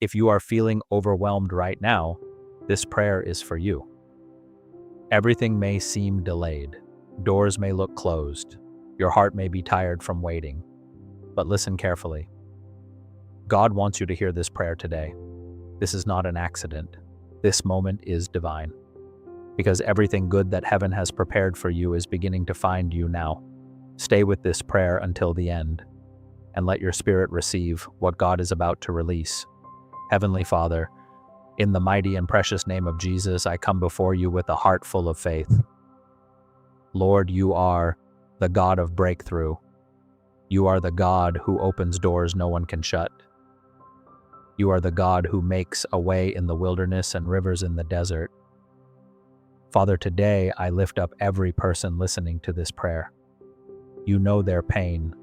If you are feeling overwhelmed right now, this prayer is for you. Everything may seem delayed. Doors may look closed. Your heart may be tired from waiting. But listen carefully. God wants you to hear this prayer today. This is not an accident. This moment is divine. Because everything good that heaven has prepared for you is beginning to find you now. Stay with this prayer until the end, and let your spirit receive what God is about to release. Heavenly Father, in the mighty and precious name of Jesus, I come before you with a heart full of faith. Lord, you are the God of breakthrough. You are the God who opens doors no one can shut. You are the God who makes a way in the wilderness and rivers in the desert. Father, today I lift up every person listening to this prayer. You know their pain.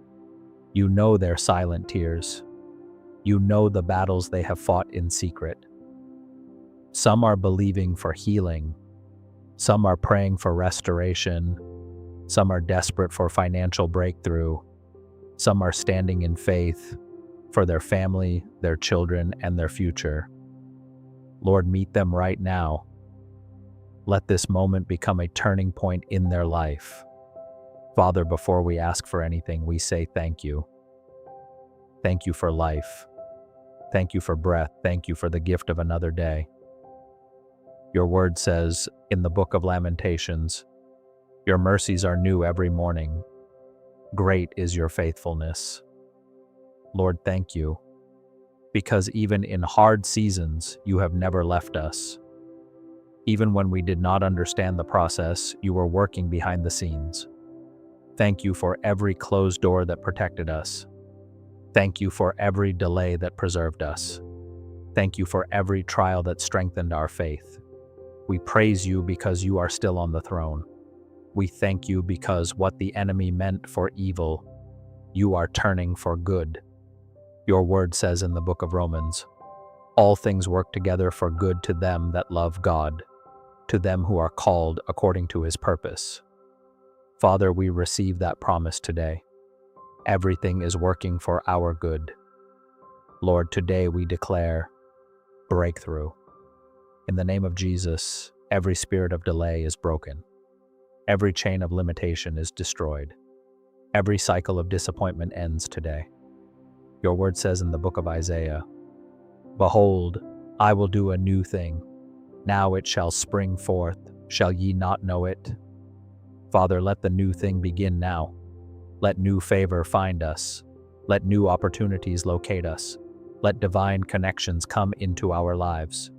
You know their silent tears. You know the battles they have fought in secret. Some are believing for healing. Some are praying for restoration. Some are desperate for financial breakthrough. Some are standing in faith for their family, their children, and their future. Lord, meet them right now. Let this moment become a turning point in their life. Father, before we ask for anything, we say thank you. Thank you for life. Thank you for breath. Thank you for the gift of another day. Your word says in the book of Lamentations, your mercies are new every morning. Great is your faithfulness. Lord, thank you, because even in hard seasons, you have never left us. Even when we did not understand the process, you were working behind the scenes. Thank you for every closed door that protected us. Thank you for every delay that preserved us. Thank you for every trial that strengthened our faith. We praise you because you are still on the throne. We thank you because what the enemy meant for evil, you are turning for good. Your word says in the book of Romans, all things work together for good to them that love God, to them who are called according to his purpose. Father, we receive that promise today. Everything is working for our good. Lord, today we declare breakthrough. In the name of Jesus, every spirit of delay is broken. Every chain of limitation is destroyed. Every cycle of disappointment ends today. Your word says in the book of Isaiah, behold, I will do a new thing. Now it shall spring forth. Shall ye not know it? Father, let the new thing begin now. Let new favor find us. Let new opportunities locate us. Let divine connections come into our lives.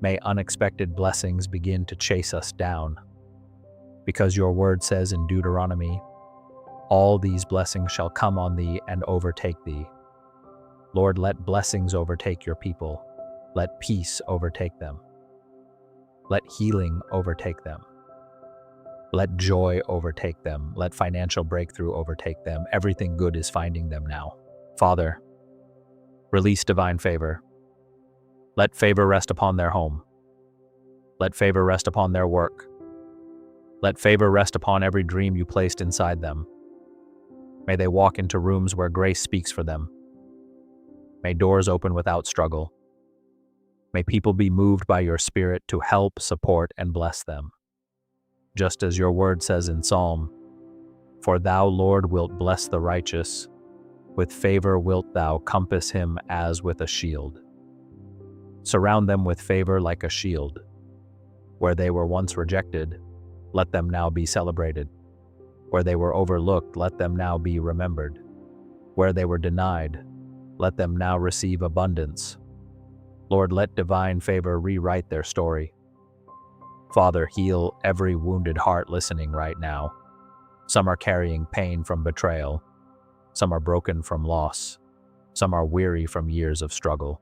May unexpected blessings begin to chase us down. Because your word says in Deuteronomy, all these blessings shall come on thee and overtake thee. Lord, let blessings overtake your people. Let peace overtake them. Let healing overtake them. Let joy overtake them. Let financial breakthrough overtake them. Everything good is finding them now. Father, release divine favor. Let favor rest upon their home. Let favor rest upon their work. Let favor rest upon every dream you placed inside them. May they walk into rooms where grace speaks for them. May doors open without struggle. May people be moved by your Spirit to help, support, and bless them. Just as your word says in Psalm, for thou, Lord, wilt bless the righteous. With favor wilt thou compass him as with a shield. Surround them with favor like a shield. Where they were once rejected, let them now be celebrated. Where they were overlooked, let them now be remembered. Where they were denied, let them now receive abundance. Lord, let divine favor rewrite their story. Father, heal every wounded heart listening right now. Some are carrying pain from betrayal. Some are broken from loss. Some are weary from years of struggle.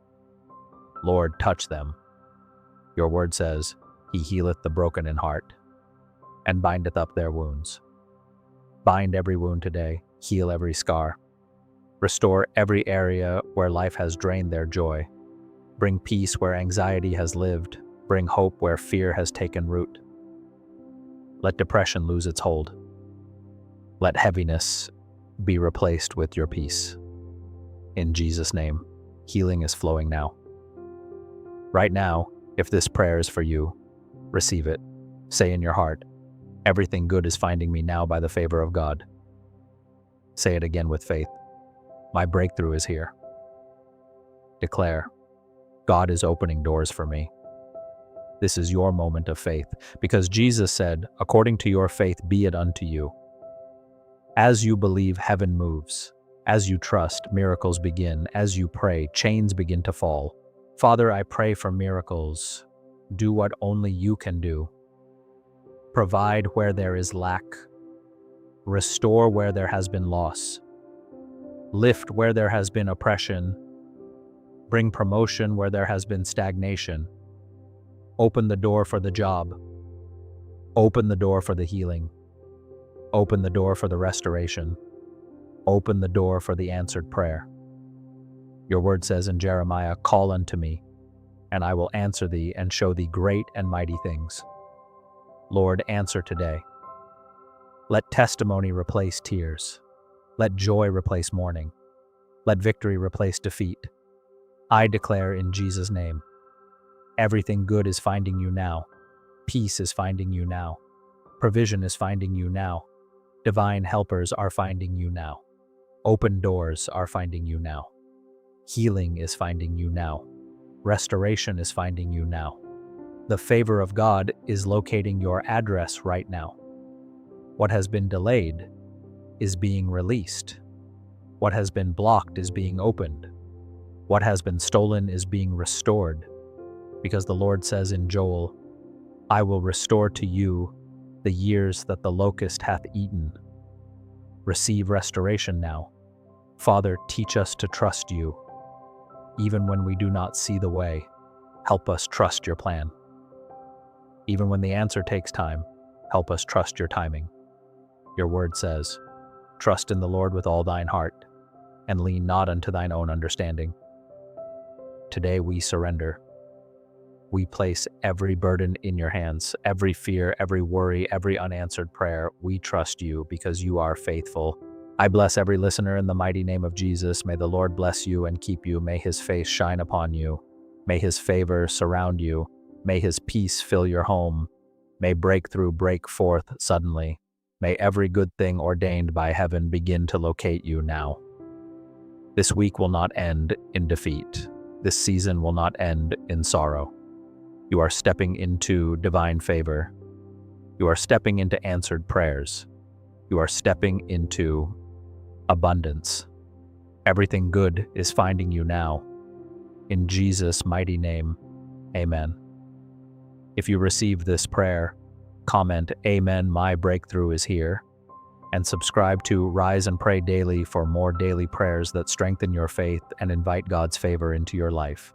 Lord, touch them. Your word says, he healeth the broken in heart, and bindeth up their wounds. Bind every wound today, heal every scar. Restore every area where life has drained their joy. Bring peace where anxiety has lived. Bring hope where fear has taken root. Let depression lose its hold. Let heaviness be replaced with your peace. In Jesus' name, healing is flowing now. Right now, if this prayer is for you, receive it. Say in your heart, everything good is finding me now by the favor of God. Say it again with faith. My breakthrough is here. Declare, God is opening doors for me. This is your moment of faith, because Jesus said, according to your faith be it unto you. As you believe, heaven moves. As you trust, miracles begin. As you pray, chains begin to fall. Father, I pray for miracles. Do what only you can do. Provide where there is lack. Restore where there has been loss. Lift where there has been oppression. Bring promotion where there has been stagnation. Open the door for the job. Open the door for the healing. Open the door for the restoration. Open the door for the answered prayer. Your word says in Jeremiah, call unto me, and I will answer thee and show thee great and mighty things. Lord, answer today. Let testimony replace tears. Let joy replace mourning. Let victory replace defeat. I declare in Jesus' name, everything good is finding you now. Peace is finding you now. Provision is finding you now. Divine helpers are finding you now. Open doors are finding you now. Healing is finding you now. Restoration is finding you now. The favor of God is locating your address right now. What has been delayed is being released. What has been blocked is being opened. What has been stolen is being restored. Because the Lord says in Joel, I will restore to you the years that the locust hath eaten. Receive restoration now. Father, teach us to trust you. Even when we do not see the way, help us trust your plan. Even when the answer takes time, help us trust your timing. Your word says, trust in the Lord with all thine heart, and lean not unto thine own understanding. Today we surrender. We place every burden in your hands, every fear, every worry, every unanswered prayer. We trust you because you are faithful. I bless every listener in the mighty name of Jesus. May the Lord bless you and keep you. May his face shine upon you. May his favor surround you. May his peace fill your home. May breakthrough break forth suddenly. May every good thing ordained by heaven begin to locate you now. This week will not end in defeat. This season will not end in sorrow. You are stepping into divine favor. You are stepping into answered prayers. You are stepping into abundance. Everything good is finding you now. In Jesus' mighty name, amen. If you receive this prayer, comment, Amen, my breakthrough is here, and subscribe to Rise and Pray Daily for more daily prayers that strengthen your faith and invite God's favor into your life.